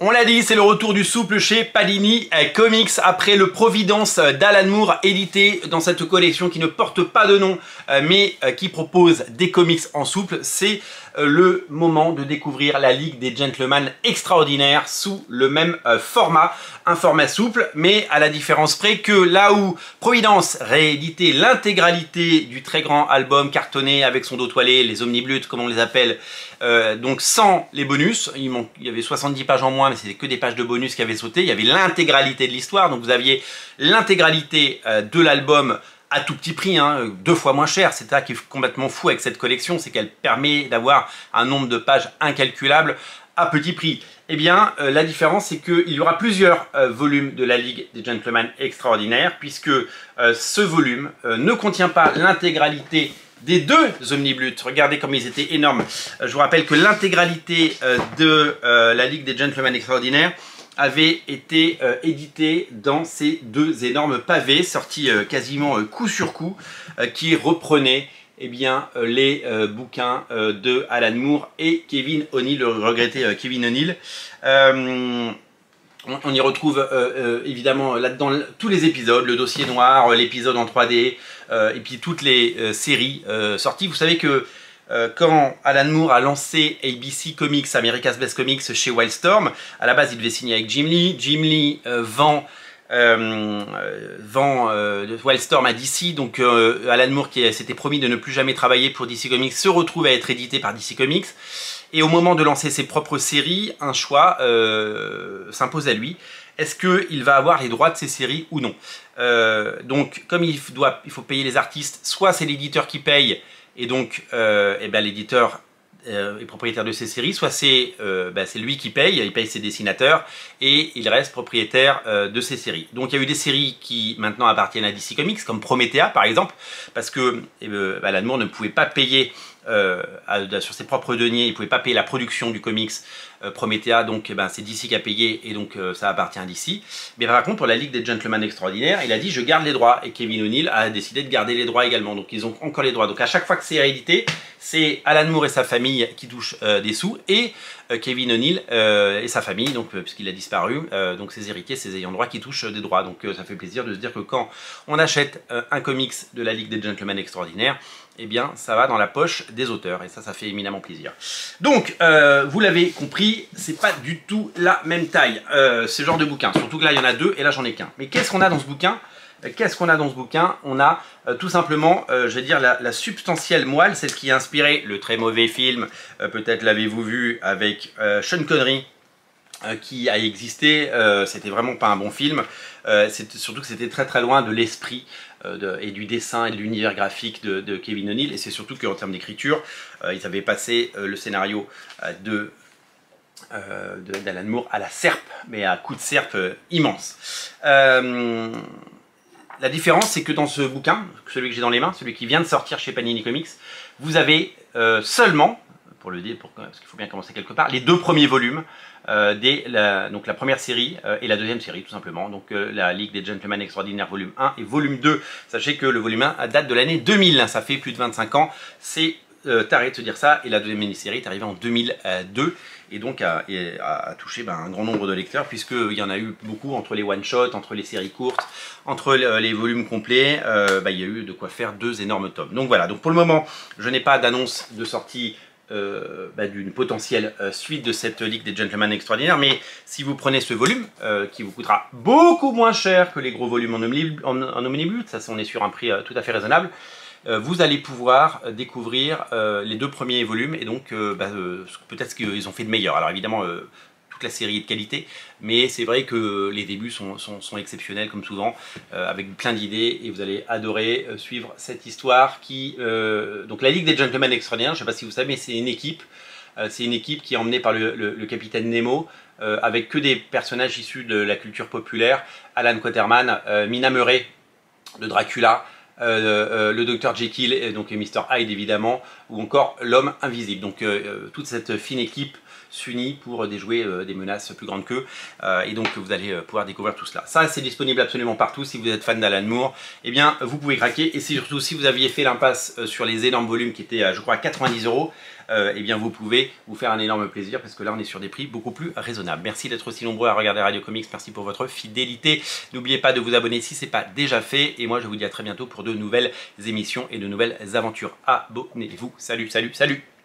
On l'a dit, c'est le retour du souple chez Panini Comics après le Providence d'Alan Moore édité dans cette collection qui ne porte pas de nom mais qui propose des comics en souple. C'est le moment de découvrir la Ligue des Gentlemen Extraordinaires sous le même format, un format souple, mais à la différence près que là où Providence réédité l'intégralité du très grand album cartonné avec son dos toilé, les omniblutes comme on les appelle, donc sans les bonus, il y avait 70 pages en moins mais c'était que des pages de bonus qui avaient sauté, il y avait l'intégralité de l'histoire, donc vous aviez l'intégralité de l'album à tout petit prix, hein, 2 fois moins cher. C'est ça qui est complètement fou avec cette collection, c'est qu'elle permet d'avoir un nombre de pages incalculable à petit prix. Eh bien, la différence, c'est qu'il y aura plusieurs volumes de la Ligue des Gentlemen Extraordinaires, puisque ce volume ne contient pas l'intégralité des 2 omniblutes. Regardez comme ils étaient énormes. Je vous rappelle que l'intégralité de la Ligue des Gentlemen Extraordinaires avait été édité dans ces 2 énormes pavés, sortis quasiment coup sur coup, qui reprenaient eh bien, les bouquins de Alan Moore et Kevin O'Neill, le regretté Kevin O'Neill. On y retrouve évidemment là-dedans tous les épisodes, le dossier noir, l'épisode en 3D, et puis toutes les séries sorties. Vous savez que quand Alan Moore a lancé ABC Comics, America's Best Comics chez Wildstorm, à la base il devait signer avec Jim Lee. Jim Lee vend Wildstorm à DC, donc Alan Moore qui s'était promis de ne plus jamais travailler pour DC Comics se retrouve à être édité par DC Comics. Et au moment de lancer ses propres séries, un choix s'impose à lui. Est-ce qu'il va avoir les droits de ces séries ou non? Donc comme il faut payer les artistes, soit c'est l'éditeur qui paye, et donc eh ben, l'éditeur est propriétaire de ces séries, soit c'est lui qui paye, il paye ses dessinateurs et il reste propriétaire de ces séries. Donc il y a eu des séries qui maintenant appartiennent à DC Comics, comme Promethea par exemple, parce que Alan Moore ne pouvait pas payer sur ses propres deniers, il ne pouvait pas payer la production du comics Promethea, donc c'est DC qui a payé et donc ça appartient à DC. Mais par contre pour la Ligue des Gentlemen Extraordinaires, il a dit je garde les droits, et Kevin O'Neill a décidé de garder les droits également, donc ils ont encore les droits. Donc à chaque fois que c'est réédité, c'est Alan Moore et sa famille qui touchent des sous, et Kevin O'Neill et sa famille, donc puisqu'il a disparu, donc ses héritiers, ses ayants droit qui touchent des droits. Donc ça fait plaisir de se dire que quand on achète un comics de la Ligue des Gentlemen Extraordinaires, eh bien ça va dans la poche des auteurs, et ça fait éminemment plaisir. Donc vous l'avez compris, c'est pas du tout la même taille ce genre de bouquin, surtout que là il y en a 2 et là j'en ai qu'un. Mais qu'est-ce qu'on a dans ce bouquin? Qu'est-ce qu'on a dans ce bouquin? On a tout simplement, je vais dire, la substantielle moelle, celle qui a inspiré le très mauvais film, peut-être l'avez-vous vu, avec Sean Connery, qui a existé. C'était vraiment pas un bon film, surtout que c'était très très loin de l'esprit et du dessin et de l'univers graphique de Kevin O'Neill, et c'est surtout qu'en termes d'écriture, ils avaient passé le scénario d'Alan Moore à la serpe, mais à coup de serpe immense. La différence, c'est que dans ce bouquin, celui que j'ai dans les mains, celui qui vient de sortir chez Panini Comics, vous avez seulement, pour le dire, parce qu'il faut bien commencer quelque part, les 2 premiers volumes, donc la première série et la deuxième série tout simplement, donc la Ligue des Gentlemen Extraordinaires volume 1 et volume 2. Sachez que le volume 1 date de l'année 2000, ça fait plus de 25 ans, c'est taré de se dire ça, et la deuxième mini-série est arrivée en 2002, et donc a touché un grand nombre de lecteurs, puisqu'il y en a eu beaucoup entre les one-shots, entre les séries courtes, entre les volumes complets, il y a eu de quoi faire 2 énormes tomes. Donc voilà, donc pour le moment, je n'ai pas d'annonce de sortie d'une potentielle suite de cette Ligue des Gentlemen Extraordinaires, mais si vous prenez ce volume, qui vous coûtera beaucoup moins cher que les gros volumes en omnibus, ça on est sur un prix tout à fait raisonnable, vous allez pouvoir découvrir les 2 premiers volumes, et donc peut-être ce qu'ils ont fait de meilleur. Alors évidemment, toute la série est de qualité, mais c'est vrai que les débuts sont exceptionnels comme souvent, avec plein d'idées, et vous allez adorer suivre cette histoire qui... donc la Ligue des Gentlemen Extraordinaires, je ne sais pas si vous savez, mais c'est une équipe qui est emmenée par le capitaine Nemo, avec que des personnages issus de la culture populaire, Alan Quaterman, Mina Murray de Dracula, le Dr Jekyll, et donc Mr Hyde évidemment, ou encore l'homme invisible. Donc toute cette fine équipe s'unit pour déjouer des menaces plus grandes qu'eux. Et donc vous allez pouvoir découvrir tout cela. Ça, c'est disponible absolument partout. Si vous êtes fan d'Alan Moore, eh bien vous pouvez craquer. Et surtout si vous aviez fait l'impasse sur les énormes volumes qui étaient, je crois, à 90 €, eh bien vous pouvez vous faire un énorme plaisir parce que là on est sur des prix beaucoup plus raisonnables. Merci d'être aussi nombreux à regarder Radio Comics, merci pour votre fidélité. N'oubliez pas de vous abonner si ce n'est pas déjà fait. Et moi je vous dis à très bientôt pour de nouvelles émissions et de nouvelles aventures. Abonnez-vous. Salut, salut, salut!